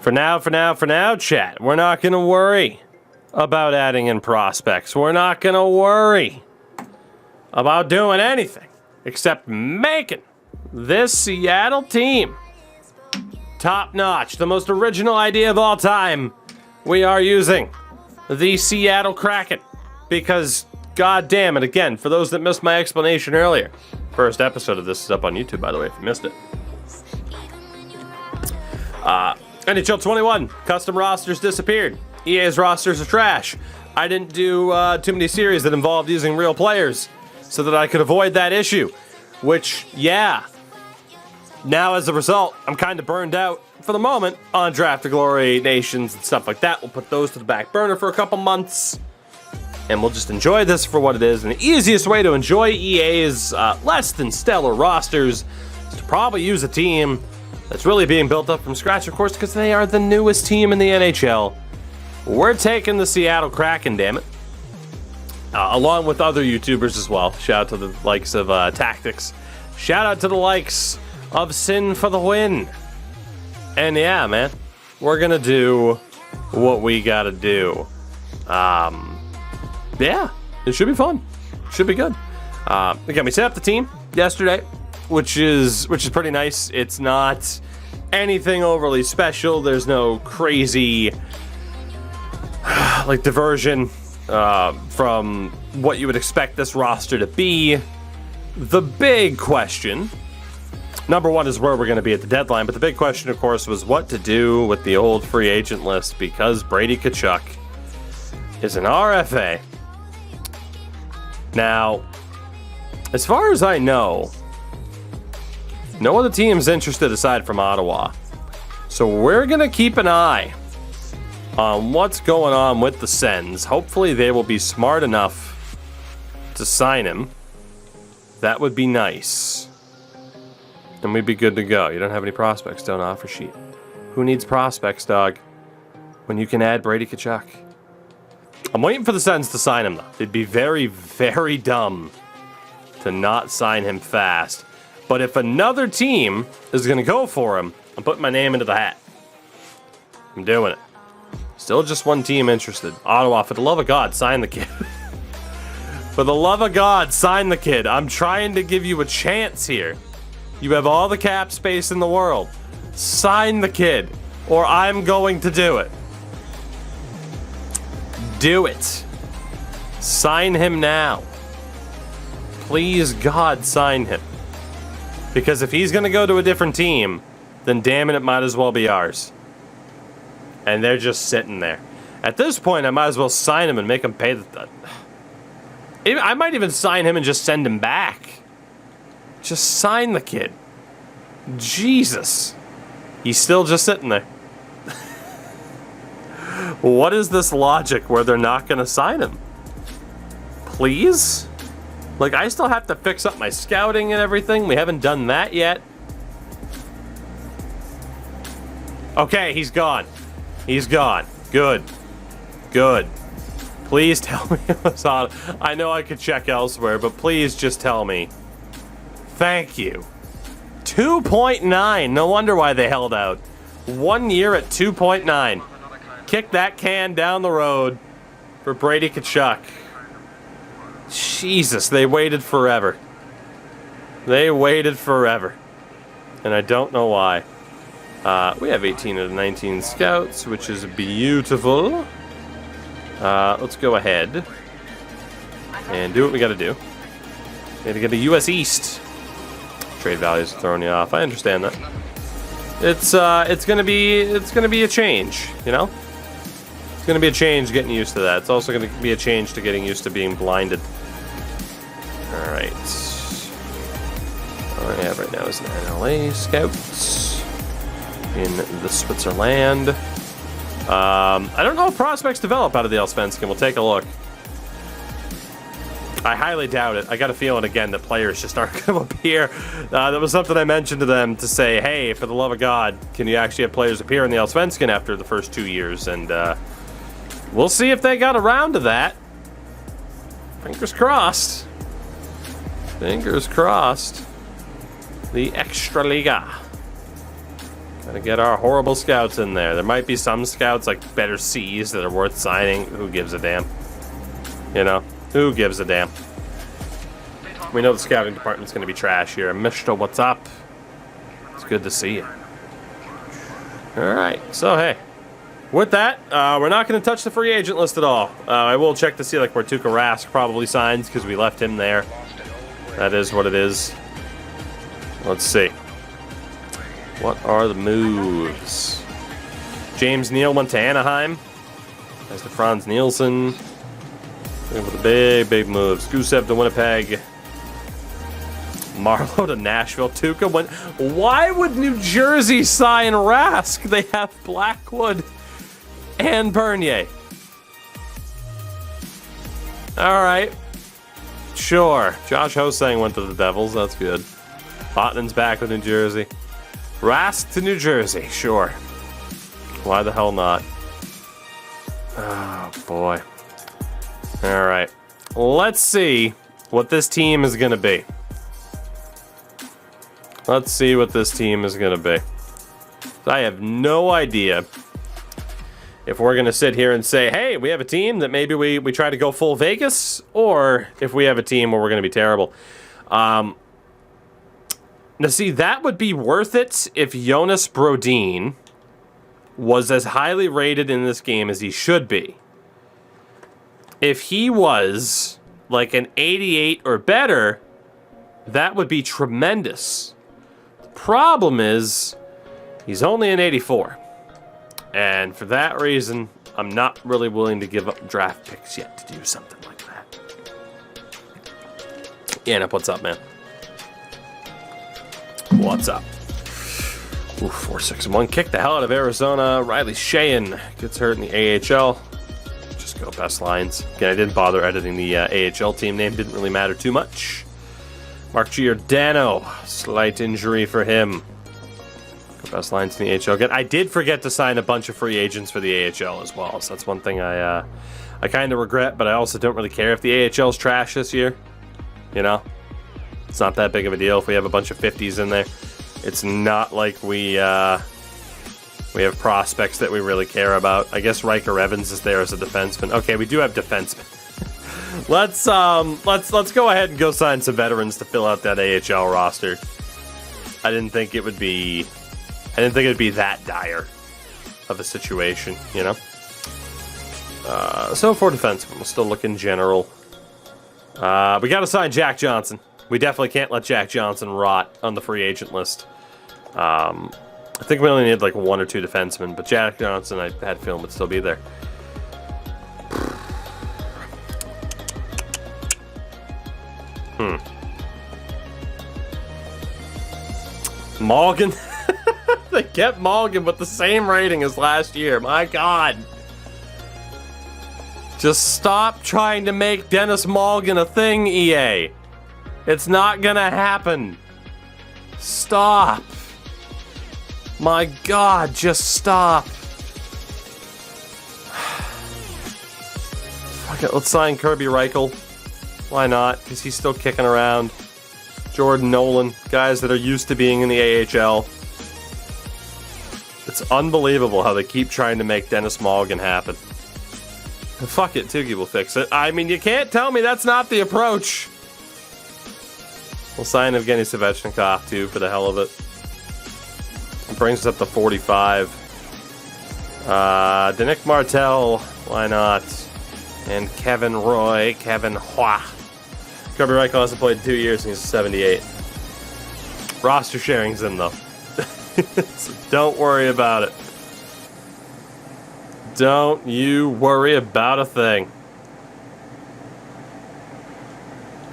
For now, chat, we're not going to worry about adding in prospects. We're not going to worry about doing anything except making this Seattle team top notch. The most original idea of all time. We are using the Seattle Kraken because, god damn it, again, for those that missed my explanation earlier, first episode of this is up on YouTube, by the way, if you missed it. NHL 21, custom rosters disappeared. EA's rosters are trash. I didn't do too many series that involved using real players so that I could avoid that issue. Which, yeah. Now, as a result, I'm kind of burned out for the moment on Draft to Glory, Nations, and stuff like that. We'll put those to the back burner for a couple months. And we'll just enjoy this for what it is. And the easiest way to enjoy EA's less than stellar rosters is to probably use a team that's really being built up from scratch, of course, because they are the newest team in the NHL. We're taking the Seattle Kraken, damn it. Along with other YouTubers as well. Shout out to the likes of Tactics. Shout out to the likes of Sin for the Win. And yeah, man, we're gonna do what we gotta do. Yeah, it should be fun. Should be good. Again, we set up the team yesterday, which is pretty nice. It's not anything overly special. There's no crazy like diversion from what you would expect this roster to be. The big question, number one, is where we're going to be at the deadline, but the big question, of course, was what to do with the old free agent list because Brady Tkachuk is an RFA. Now, as far as I know, no other team's interested aside from Ottawa. So we're going to keep an eye on what's going on with the Sens. Hopefully they will be smart enough to sign him. That would be nice. And we'd be good to go. You don't have any prospects, don't offer sheet. Who needs prospects, dog, when you can add Brady Tkachuk? I'm waiting for the Sens to sign him, though. They'd be very, very dumb to not sign him fast. But if another team is going to go for him, I'm putting my name into the hat. I'm doing it. Still just one team interested. Ottawa, for the love of God, sign the kid. For the love of God, sign the kid. I'm trying to give you a chance here. You have all the cap space in the world. Sign the kid, or I'm going to do it. Do it. Sign him now. Please, God, sign him. Because if he's going to go to a different team, then damn it might as well be ours. And they're just sitting there. At this point, I might as well sign him and make him pay the... I might even sign him and just send him back. Just sign the kid. Jesus. He's still just sitting there. What is this logic where they're not going to sign him? Please? Like, I still have to fix up my scouting and everything. We haven't done that yet. Okay, he's gone. He's gone. Good. Good. Please tell me it was on. I know I could check elsewhere, but please just tell me. Thank you. 2.9. No wonder why they held out. 1 year at 2.9. Kick that can down the road for Brady Tkachuk. Jesus, they waited forever. They waited forever. And I don't know why. We have 18 out of 19 scouts, which is beautiful. Let's go ahead and do what we gotta do. We gotta get a US East. Trade values are throwing you off. I understand that. It's gonna be a change, you know? It's gonna be a change getting used to that. It's also gonna be a change to getting used to being blinded. Alright. All I have right now is an NLA Scouts in the Switzerland. I don't know if prospects develop out of the Allsvenskan. We'll take a look. I highly doubt it. I got a feeling, again, that players just aren't going to appear. That was something I mentioned to them to say, hey, for the love of God, can you actually have players appear in the Allsvenskan after the first 2 years? And we'll see if they got around to that. Fingers crossed. Fingers crossed. The Extra Liga. Gotta get our horrible scouts in there. There might be some scouts, like better C's, that are worth signing. Who gives a damn? You know? Who gives a damn? We know the scouting department's gonna be trash here. Mishta, what's up? It's good to see you. Alright, so hey. With that, we're not going to touch the free agent list at all. I will check to see like where Tuukka Rask probably signs because we left him there. That is what it is. Let's see. What are the moves? James Neal went to Anaheim. There's the Franz Nielsen. Looking for the big, big moves. Gusev to Winnipeg. Marlowe to Nashville. Tuukka went. Why would New Jersey sign Rask? They have Blackwood and Bernier. Alright. Sure. Josh Hosang went to the Devils. That's good. Botman's back with New Jersey. Rask to New Jersey. Sure. Why the hell not? Oh, boy. Alright. Let's see what this team is going to be. Let's see what this team is going to be. I have no idea if we're going to sit here and say, hey, we have a team that maybe we try to go full Vegas, or if we have a team where we're going to be terrible. Now, see, that would be worth it if Jonas Brodin was as highly rated in this game as he should be. If he was like an 88 or better, that would be tremendous. The problem is, he's only an 84. And for that reason, I'm not really willing to give up draft picks yet to do something like that. Yanip, what's up, man? What's up? Ooh, 4-6-1. Kick the hell out of Arizona. Riley Sheahan gets hurt in the AHL. Just go best lines. Again, I didn't bother editing the AHL team name. Didn't really matter too much. Mark Giordano. Slight injury for him. Best lines in the AHL. Again, I did forget to sign a bunch of free agents for the AHL as well, so that's one thing I kind of regret, but I also don't really care if the AHL's trash this year. You know? It's not that big of a deal if we have a bunch of 50s in there. It's not like we have prospects that we really care about. I guess Riker Evans is there as a defenseman. Okay, we do have defensemen. Let's go ahead and go sign some veterans to fill out that AHL roster. I didn't think it'd be that dire of a situation, you know? So for defensemen, we'll still look in general. We got to sign Jack Johnson. We definitely can't let Jack Johnson rot on the free agent list. I think we only need like 1 or 2 defensemen, but Jack Johnson, I had a feeling would still be there. Morgan. They kept Morgan with the same rating as last year. My God. Just stop trying to make Dennis Morgan a thing, EA. It's not gonna happen. Stop. My God, just stop. Fuck it, let's sign Kirby Reichel. Why not? Because he's still kicking around. Jordan Nolan, guys that are used to being in the AHL. It's unbelievable how they keep trying to make Dennis Morgan happen. Fuck it, Tuki will fix it. I mean, you can't tell me that's not the approach. We'll sign Evgeny Svechnikov, too, for the hell of it. It brings us up to 45. Danick Martel, why not? And Kevin Roy, Kevin Hua. Kirby Reichel hasn't played in 2 years, and he's 78. Roster sharing's in, though. So don't worry about it. Don't you worry about a thing.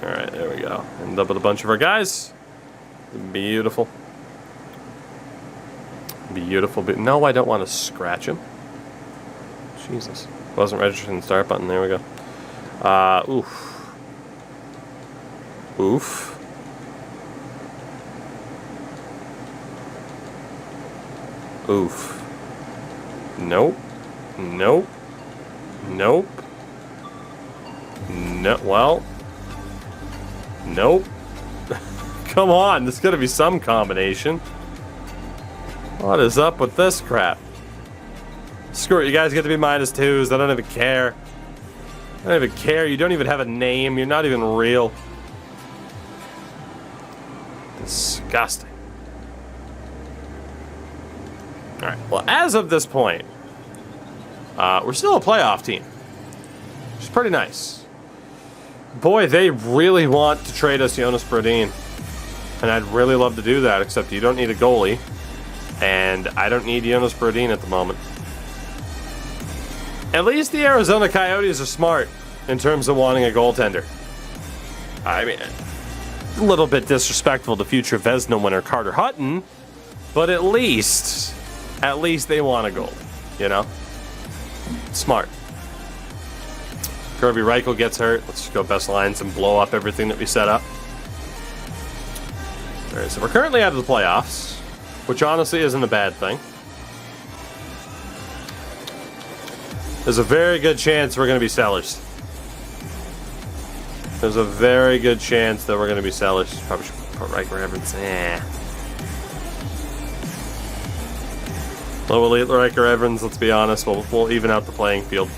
Alright, there we go. End up with a bunch of our guys. Beautiful. Beautiful. No, I don't want to scratch him. Jesus. Wasn't registered in the start button. There we go. Oof. Oof. Oof. Nope. Nope. Nope. No. Well. Nope. Come on. There's got to be some combination. What is up with this crap? Screw it, you guys get to be -2s. I don't even care. I don't even care. You don't even have a name. You're not even real. Disgusting. Alright, well, as of this point, we're still a playoff team. Which is pretty nice. Boy, they really want to trade us Jonas Brodin. And I'd really love to do that, except you don't need a goalie. And I don't need Jonas Brodin at the moment. At least the Arizona Coyotes are smart in terms of wanting a goaltender. I mean, a little bit disrespectful to future Vezina winner Carter Hutton, but at least they want a goalie, you know? Smart. Kirby Reichel gets hurt. Let's just go best lines and blow up everything that we set up. All right, so we're currently out of the playoffs, which honestly isn't a bad thing. There's a very good chance we're going to be sellers. There's a very good chance that we're going to be sellers. Probably should put Riker Evans. Low elite Riker Evans, let's be honest. We'll even out the playing field.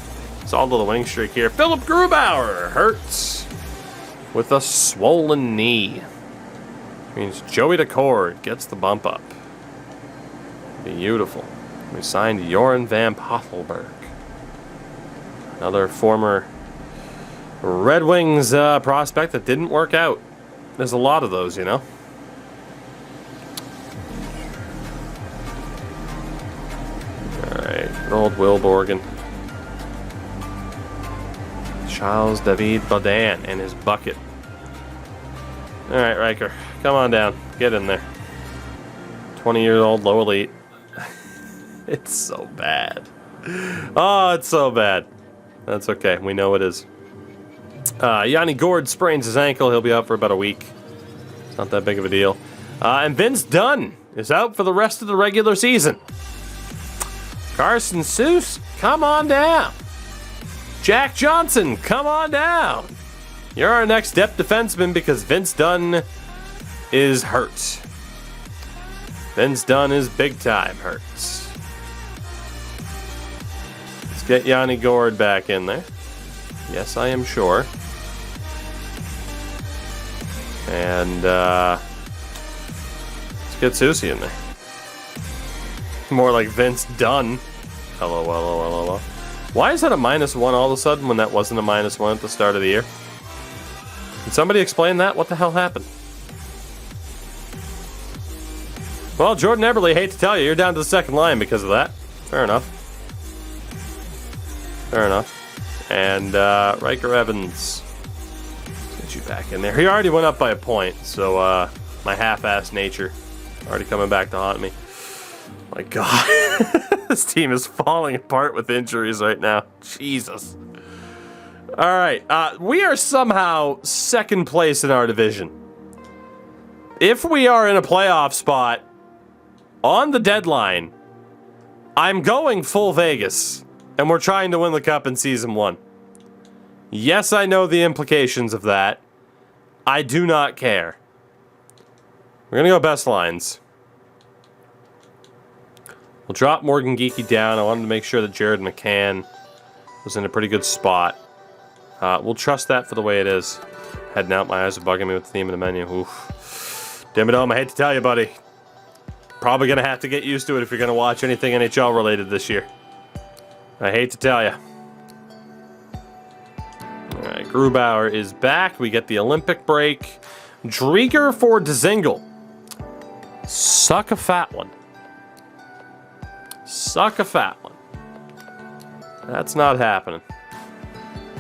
Solid little winning streak here. Philip Grubauer hurts with a swollen knee. Means Joey DeCord gets the bump up. Beautiful. We signed Joran Van Pottelberg. Another former Red Wings prospect that didn't work out. There's a lot of those, you know. Alright, good old Will Borgen. Charles David Baudin and his bucket. Alright, Riker, come on down. Get in there. 20-year-old low elite. It's so bad. Oh, it's so bad. That's okay. We know it is. Yanni Gourde sprains his ankle. He'll be out for about a week. It's not that big of a deal. And Vince Dunn is out for the rest of the regular season. Carson Seuss, come on down. Jack Johnson, come on down. You're our next depth defenseman because Vince Dunn is hurt. Vince Dunn is big time hurt. Let's get Yanni Gourde back in there. Yes, I am sure. And let's get Susie in there. More like Vince Dunn. Hello, hello, hello, hello. Why is that a -1 all of a sudden when that wasn't a -1 at the start of the year? Can somebody explain that? What the hell happened? Well, Jordan Eberle, hate to tell you, you're down to the second line because of that. Fair enough. Fair enough. And Riker Evans. Let's get you back in there. He already went up by a point, so my half-assed nature already coming back to haunt me. My God. This team is falling apart with injuries right now. Jesus. All right. We are somehow second place in our division. If we are in a playoff spot on the deadline, I'm going full Vegas. And we're trying to win the cup in Season 1. Yes, I know the implications of that. I do not care. We're going to go best lines. We'll drop Morgan Geekie down. I wanted to make sure that Jared McCann was in a pretty good spot. We'll trust that for the way it is. Heading out, my eyes are bugging me with the theme of the menu. Oof. Dimmadome, I hate to tell you, buddy. Probably going to have to get used to it if you're going to watch anything NHL related this year. I hate to tell you. Alright, Grubauer is back. We get the Olympic break. Drieger for Dzingel. Suck a fat one. Suck a fat one. That's not happening.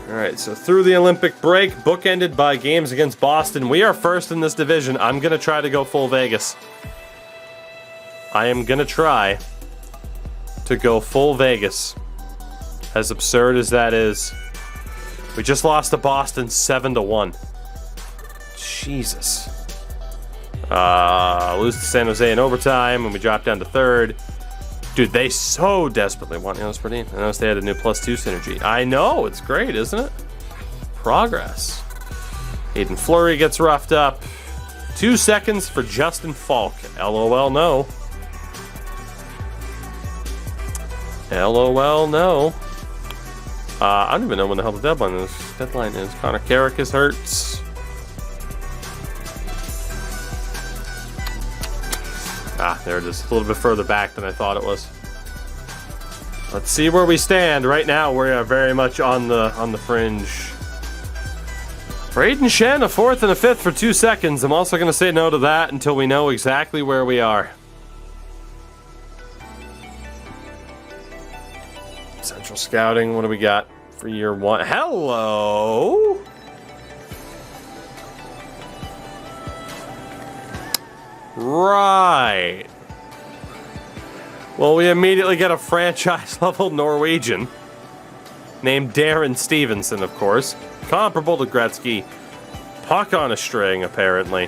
Alright, so through the Olympic break, bookended by games against Boston, we are first in this division. I'm going to try to go full Vegas. I am going to try to go full Vegas. As absurd as that is. We just lost to Boston 7-1. Jesus. Lose to San Jose in overtime, and we drop down to third. Dude, they so desperately want Jonas Brodin. I noticed they had a new +2 synergy. I know, it's great, isn't it? Progress. Aiden Fleury gets roughed up. 2 seconds for Justin Falk. LOL, no. LOL, no. I don't even know when the hell the deadline is. Connor Carrick is hurt. There it is. A little bit further back than I thought it was. Let's see where we stand. Right now, we are very much on the fringe. Braden Shen, a fourth and a fifth for 2 seconds. I'm also going to say no to that until we know exactly where we are. Central Scouting, what do we got for year one? Hello! Right. Well, we immediately get a franchise-level Norwegian named Darren Stevenson, of course. Comparable to Gretzky. Puck on a string, apparently.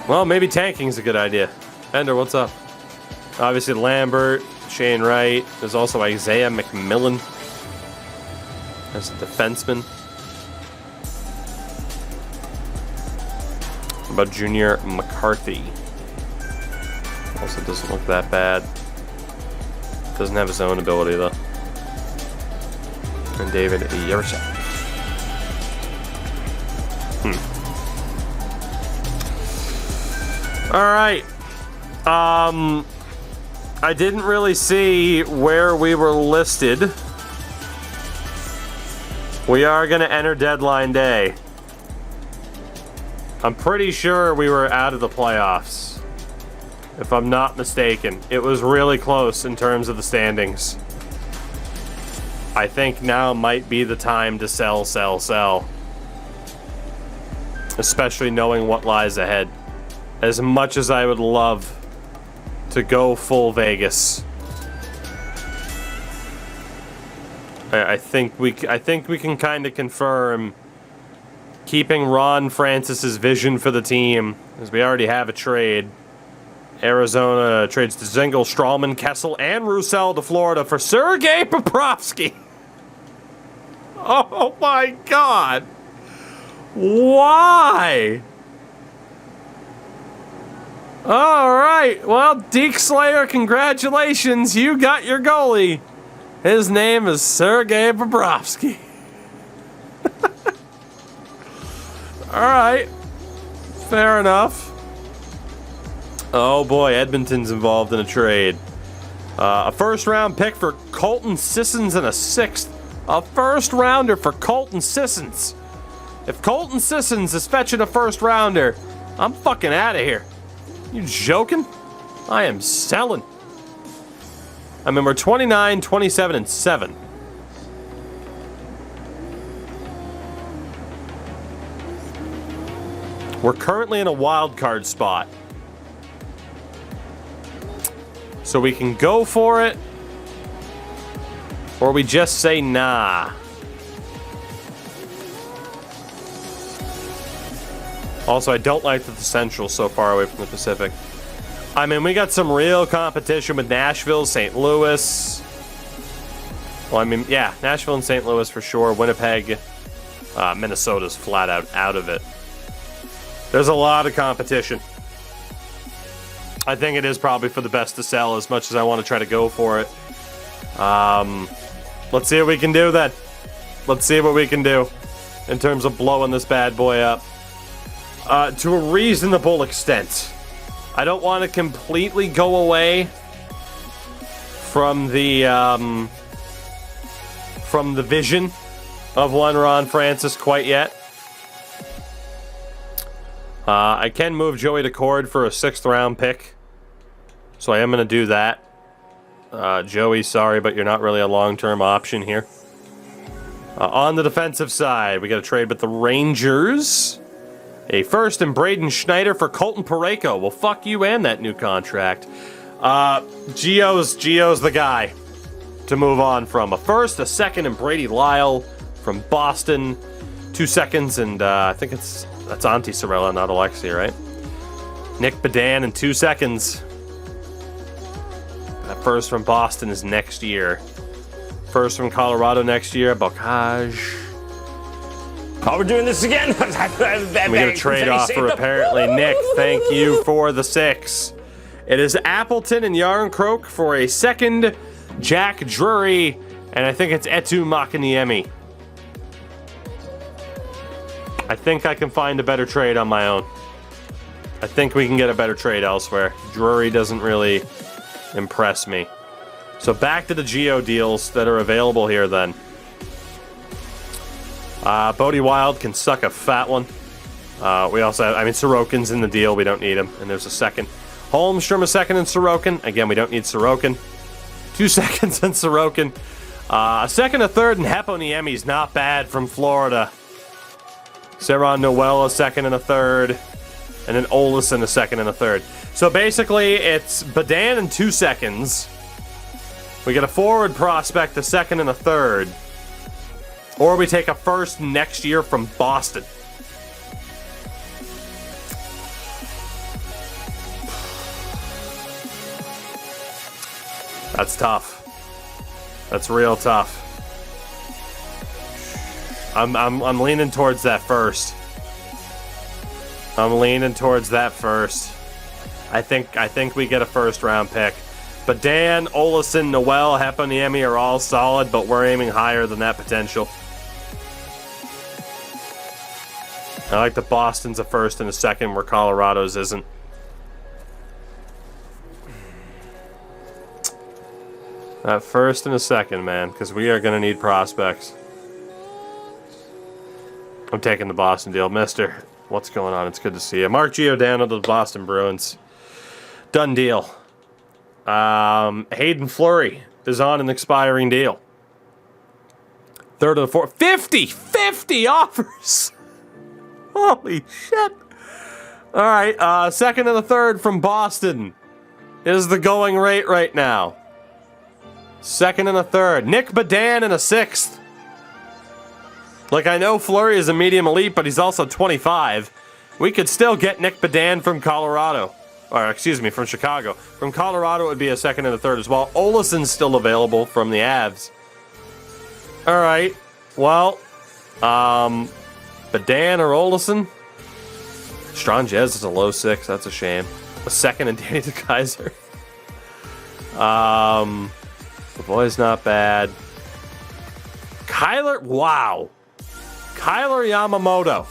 Well, maybe tanking's a good idea. Bender, what's up? Obviously, Lambert, Shane Wright. There's also Isaiah McMillan as a defenseman. What about Junior McCarthy? Also doesn't look that bad. Doesn't have his own ability, though. And David Yersa. All right. I didn't really see where we were listed. We are going to enter deadline day. I'm pretty sure we were out of the playoffs, if I'm not mistaken. It was really close in terms of the standings. I think now might be the time to sell. Especially knowing what lies ahead. As much as I would love to go full Vegas, I think we can kind of confirm keeping Ron Francis's vision for the team, as we already have a trade. Arizona trades Dzingel, Strawman, Kessel, and Roussel to Florida for Sergei Bobrovsky. Oh my God. Why? All right. Well, Deke Slayer, congratulations. You got your goalie. His name is Sergei Bobrovsky. All right. Fair enough. Oh boy, Edmonton's involved in a trade. A first-round pick for Colton Sissons and a sixth. A first-rounder for Colton Sissons. If Colton Sissons is fetching a first-rounder, I'm fucking out of here. You joking? I am selling. I mean, we're 29, 27, and 7. We're currently in a wild card spot. So we can go for it, or we just say nah. Also, I don't like that the Central's so far away from the Pacific. I mean, we got some real competition with Nashville, St. Louis. Well, I mean, yeah, Nashville and St. Louis for sure. Winnipeg, Minnesota's flat out of it. There's a lot of competition. I think it is probably for the best to sell, as much as I want to try to go for it. Let's see what we can do then. Let's see what we can do in terms of blowing this bad boy up. To a reasonable extent. I don't want to completely go away from the vision of one Ron Francis quite yet. I can move Joey Decord for a 6th round pick, so I am going to do that. Joey, sorry, but you're not really a long-term option here. On the defensive side, we got a trade with the Rangers. A first and Braden Schneider for Colton Parayko. Well, fuck you and that new contract. Gio's the guy to move on from. A first, a second, and Brady Lyle from Boston. 2 seconds, and I think that's Antti Sorella, not Alexi, right? Nick Bedan in 2 seconds. That first from Boston is next year. First from Colorado next year, Bocage. Oh, we're doing this again. We got a trade offer, apparently. Nick, thank you for the 6. It is Appleton and Yarncroke for a second Jack Drury, and I think it's Etu Makaniemi. I think I can find a better trade on my own. I think we can get a better trade elsewhere. Drury doesn't really impress me. So back to the Geo deals that are available here then. Bodie Wild can suck a fat one. We also have, Sorokin's in the deal. We don't need him. And there's a second. Holmstrom a second and Sorokin. Again, we don't need Sorokin. 2 seconds and Sorokin. A second, a third, and Heponiemi's not bad from Florida. Seron Noel a second and a third. And then Olesen a second and a third. So basically, it's Badan and 2 seconds. We get a forward prospect, a second and a third. Or we take a first next year from Boston. That's tough. That's real tough. I'm leaning towards that first. I'm leaning towards that first. I think we get a first round pick. But Dan, Olesen, Noel, Heponiemi are all solid, but we're aiming higher than that potential. I like the Boston's a first and a second where Colorado's isn't. That first and a second, man, because we are going to need prospects. I'm taking the Boston deal. Mister, what's going on? It's good to see you. Mark Giordano to the Boston Bruins. Done deal. Hayden Fleury is on an expiring deal. Third of the fourth. 50 offers. Holy shit. All right. Second and a third from Boston is the going rate right now. Second and a third. Nick Badan and a sixth. Like, I know Fleury is a medium elite, but he's also 25. We could still get Nick Badan from Colorado. Or, excuse me, from Chicago. From Colorado, it would be a second and a third as well. Olesen's still available from the Avs. All right. Well, Badan or Olesen? Stranges is a low 6. That's a shame. A second and Danny DeKaiser. The boy's not bad. Kyler Yamamoto.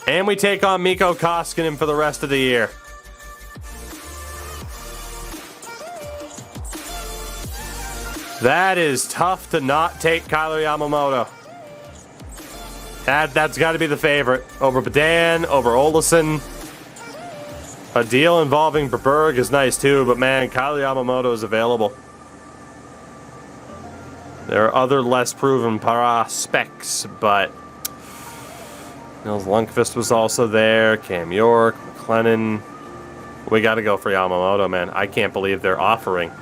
And we take on Mikko Koskinen for the rest of the year. That is tough to not take Kyler Yamamoto. That's got to be the favorite. Over Badan, over Olesen. A deal involving Berberg is nice too, but man, Kyler Yamamoto is available. There are other less proven prospects, but Nils Lundqvist was also there. Cam York, McLennan. We got to go for Yamamoto, man. I can't believe they're offering.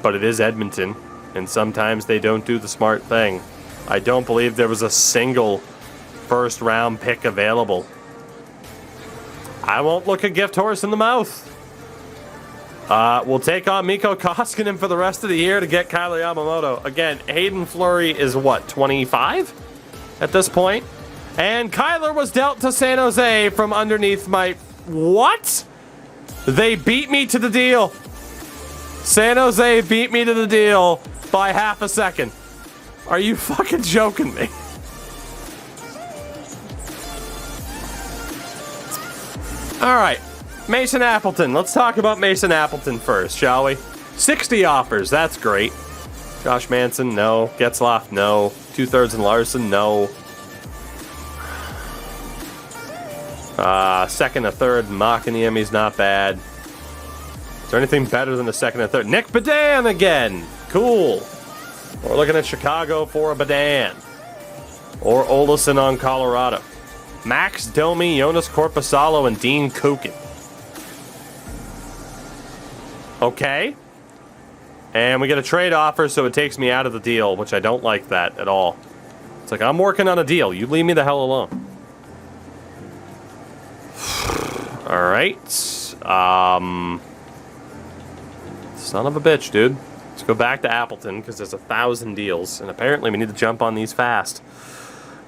But it is Edmonton, and sometimes they don't do the smart thing. I don't believe there was a single first-round pick available. I won't look a gift horse in the mouth. We'll take on Mikko Koskinen for the rest of the year to get Kyler Yamamoto. Again, Hayden Fleury is what, 25 at this point? And Kyler was dealt to San Jose from underneath my... What? They beat me to the deal. San Jose beat me to the deal by half a second. Are you fucking joking me? All right, Mason Appleton. Let's talk about Mason Appleton first, shall we? 60 offers, that's great. Josh Manson, no. Getzlaf, no. 2/3 and Larson, no. Second, a third, Makaniemi's not bad. Is there anything better than a second and third? Nick Badan again. Cool. We're looking at Chicago for a Badan. Or Olesen on Colorado. Max Domi, Jonas Korpisalo, and Dean Kukin. Okay. And we get a trade offer, so it takes me out of the deal, which I don't like that at all. It's like, I'm working on a deal. You leave me the hell alone. All right. Son of a bitch, dude. Let's go back to Appleton, because there's 1,000 deals, and apparently we need to jump on these fast.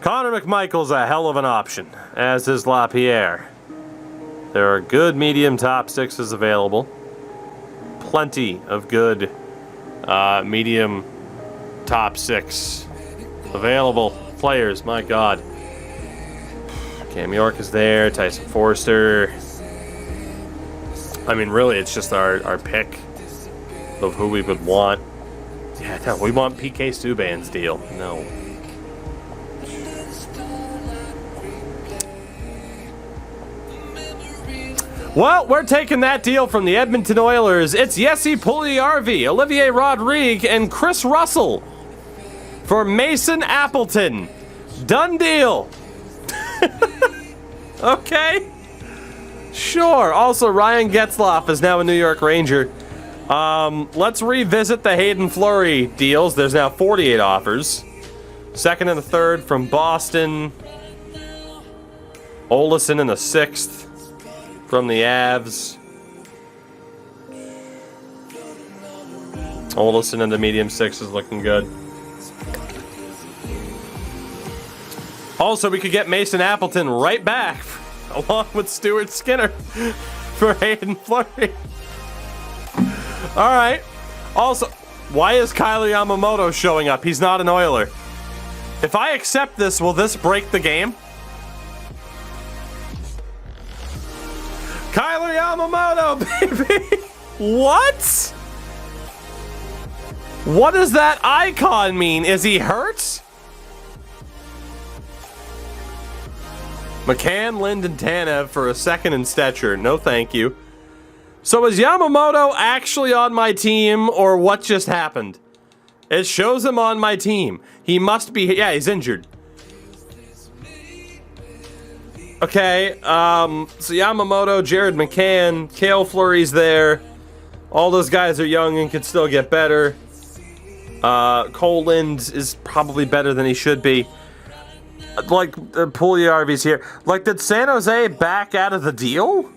Connor McMichael's a hell of an option, as is LaPierre. There are good medium top sixes available. Plenty of good medium top six available players. My God. Cam York is there. Tyson Forster. I mean, really, it's just our pick of who we would want. Yeah, no, we want PK Subban's deal. No. Well, we're taking that deal from the Edmonton Oilers. It's Jesse Puljujarvi, Olivier Rodrigue, and Chris Russell for Mason Appleton. Done deal. Okay. Sure. Also, Ryan Getzlaf is now a New York Ranger. Let's revisit the Hayden Fleury deals. There's now 48 offers. Second and the third from Boston. Olesen in the sixth from the Avs. Olesen in the medium six is looking good. Also, we could get Mason Appleton right back along with Stuart Skinner for Hayden Fleury. All right. Also, why is Kyler Yamamoto showing up? He's not an Oiler. If I accept this, will this break the game? Kyler Yamamoto, baby! What? What does that icon mean? Is he hurt? McCann, Lind, and Tanev for a second in Stetcher. No thank you. So is Yamamoto actually on my team, or what just happened? It shows him on my team. He must be... Yeah, he's injured. Okay, so Yamamoto, Jared McCann, Cale Fleury's there. All those guys are young and could still get better. Cole Lind is probably better than he should be. Like, Puljujarvi's here. Like, did San Jose back out of the deal?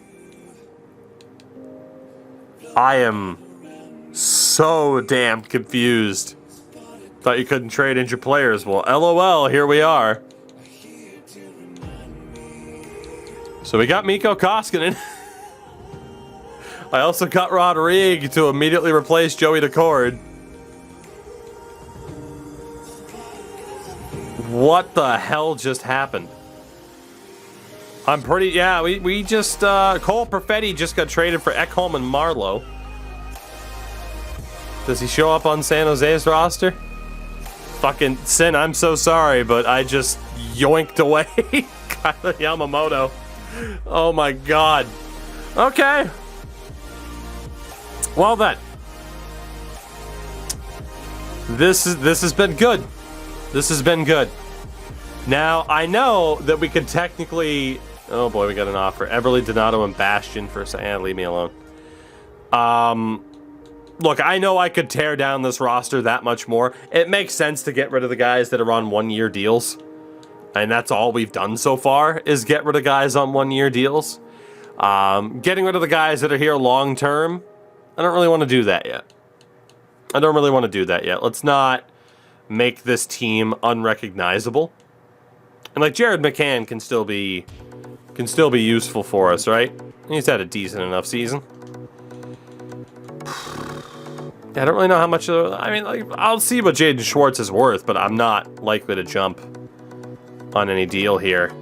I am so damn confused. Thought you couldn't trade injured players. Well, LOL, here we are. So we got Mikko Koskinen. I also got Rodrigue to immediately replace Joey Decord. What the hell just happened? I'm pretty... Yeah, we just... Cole Perfetti just got traded for Ekholm and Marlowe. Does he show up on San Jose's roster? Fucking Sin, I'm so sorry, but I just yoinked away Kyler Yamamoto. Oh my God. Okay. Well then. This has been good. This has been good. Now, I know that we could technically... Oh boy, we got an offer. Everly, Donato, and Bastion for a second. Leave me alone. Look, I know I could tear down this roster that much more. It makes sense to get rid of the guys that are on one-year deals. And that's all we've done so far, is get rid of guys on one-year deals. Getting rid of the guys that are here long-term, I don't really want to do that yet. Let's not make this team unrecognizable. And like Jared McCann can still be useful for us, right? He's had a decent enough season. I don't really know how much. I mean, like, I'll see what Jaden Schwartz is worth, but I'm not likely to jump on any deal here.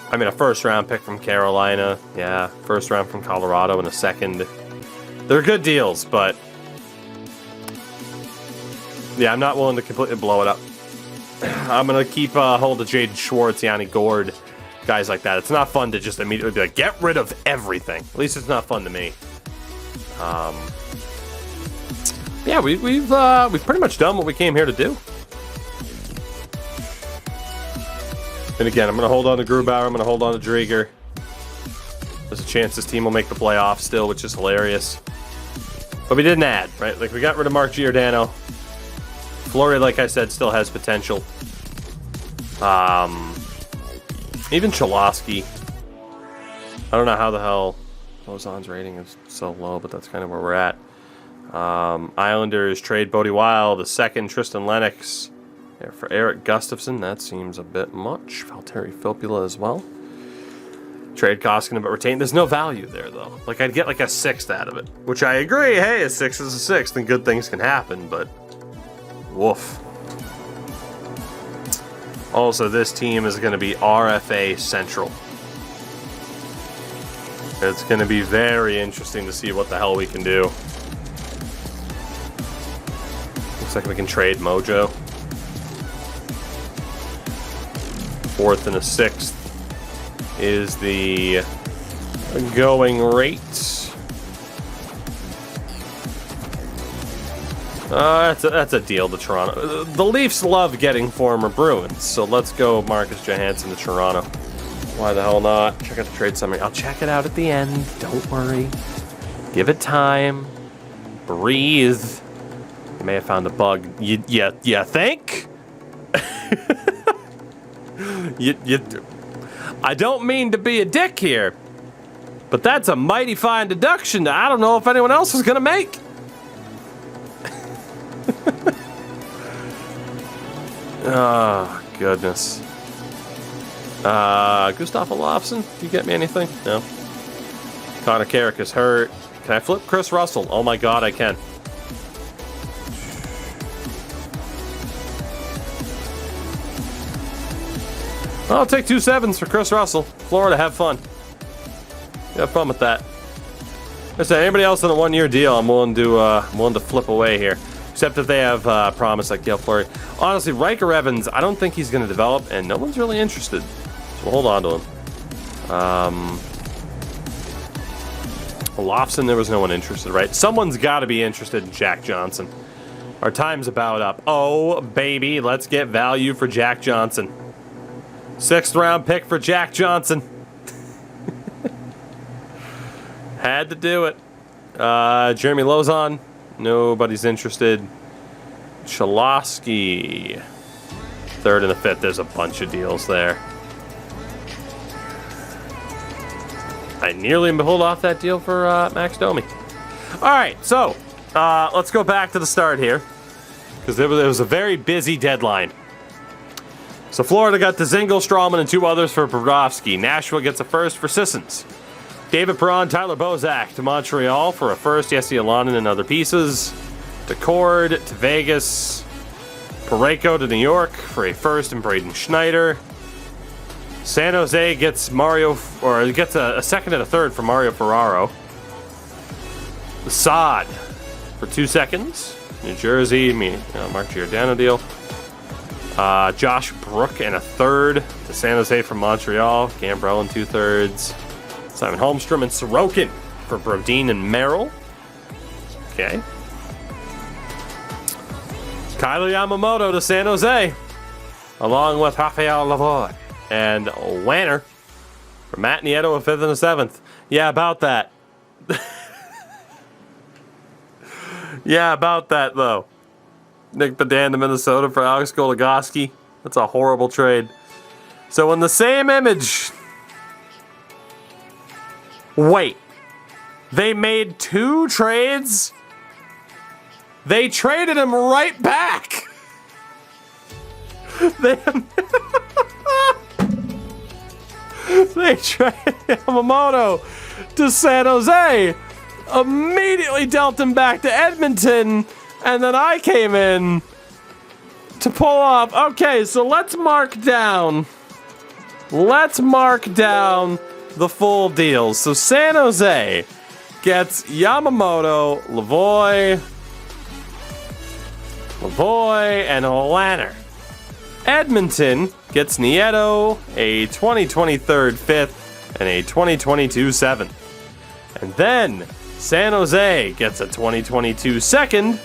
I mean, a first-round pick from Carolina, yeah, first round from Colorado, and a second. They're good deals, but yeah, I'm not willing to completely blow it up. I'm gonna keep hold of Jaden Schwartz, Yanni Gord, guys like that. It's not fun to just immediately be like, get rid of everything. At least it's not fun to me. Yeah, we've pretty much done what we came here to do. And again, I'm gonna hold on to Grubauer. I'm gonna hold on to Drieger. There's a chance this team will make the playoffs still, which is hilarious. But we didn't add, right? Like, we got rid of Mark Giordano. Fleury, like I said, still has potential. Even Cholowski. I don't know how the hell Lozon's rating is so low, but that's kind of where we're at. Islanders trade Bodie Wild, the second Tristan Lennox. Yeah, for Eric Gustafson, that seems a bit much. Valtteri Filppula as well. Trade Koskinen but retain. There's no value there, though. Like, I'd get like a sixth out of it. Which I agree, hey, a sixth is a sixth and good things can happen, but woof. Also, this team is going to be RFA Central. It's going to be very interesting to see what the hell we can do. Looks like we can trade Mojo. 4th and a 6th is the going rate. That's a deal to Toronto. The Leafs love getting former Bruins, so let's go Marcus Johansson to Toronto. Why the hell not? Check out the trade summary. I'll check it out at the end. Don't worry. Give it time. Breathe. You may have found a bug. You think? I don't mean to be a dick here, but that's a mighty fine deduction that I don't know if anyone else is going to make. Oh, goodness. Gustav Olofsson, do you get me anything? No. Connor Carrick is hurt. Can I flip Chris Russell? Oh my god, I can. I'll take 2 7s for Chris Russell. Florida, have fun. Have fun with that. Listen, anybody else on a 1-year deal, I'm willing to flip away here. Except if they have promise like Dale Fleury. Honestly, Riker Evans, I don't think he's going to develop, and no one's really interested. So we'll hold on to him. Olofsson, there was no one interested, right? Someone's got to be interested in Jack Johnson. Our time's about up. Oh, baby, let's get value for Jack Johnson. 6th round pick for Jack Johnson. Had to do it. Jeremy Lozon. Nobody's interested. Cholosky. 3rd and the 5th. There's a bunch of deals there. I nearly pulled off that deal for Max Domi. All right, so let's go back to the start here because it was a very busy deadline. So Florida got Dzingel, Strawman, and 2 others for Brodovsky. Nashville gets a first for Sissons. David Perron, Tyler Bozak to Montreal for a first. Jesse Alanin and other pieces. To Cord, to Vegas. Parayko to New York for a first and Braden Schneider. San Jose gets a second and a third for Mario Ferraro. Saad for 2 seconds. New Jersey, Mark Giordano deal. Josh Brook and a third to San Jose from Montreal. Gambrell and 2/3. Simon Holmstrom and Sorokin for Brodin and Merrill. Okay. Kyler Yamamoto to San Jose, along with Rafael Lavoie and Wanner for Matt Nieto, a 5th and a 7th. Yeah, about that. Yeah, about that, though. Nick Bedan to Minnesota for Alex Goligoski. That's a horrible trade. So in the same image... Wait. They made 2 trades? They traded him right back! They traded Yamamoto to San Jose, immediately dealt him back to Edmonton, and then I came in to pull off. Okay, so let's mark down the full deals. So San Jose gets Yamamoto, Lavoie, and Lanner. Edmonton gets Nieto, a 2023 5th, and a 2022 7th. And then San Jose gets a 2022 2nd,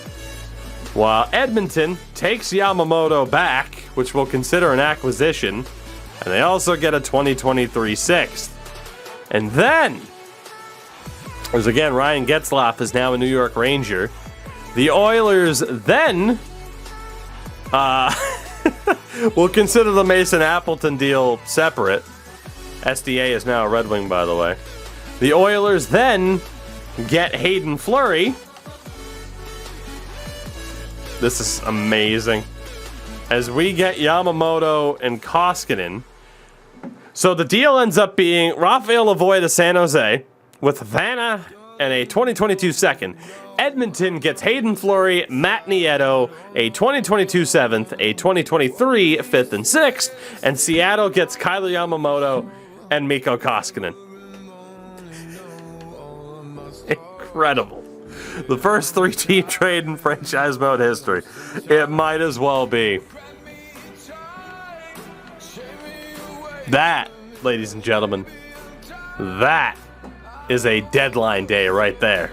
while Edmonton takes Yamamoto back, which we'll consider an acquisition, and they also get a 2023 6th. And then, as again, Ryan Getzlaf is now a New York Ranger. The Oilers then we'll consider the Mason Appleton deal separate. SDA is now a Red Wing, by the way. The Oilers then get Hayden Fleury. This is amazing. As we get Yamamoto and Koskinen. So the deal ends up being Rafael Lavoie to San Jose with Vanna and a 2022 second. Edmonton gets Hayden Fleury, Matt Nieto, a 2022 seventh, a 2023 fifth and sixth, and Seattle gets Kyler Yamamoto and Mikko Koskinen. Incredible. The first 3-team trade in franchise mode history. It might as well be. That, ladies and gentlemen, that is a deadline day right there.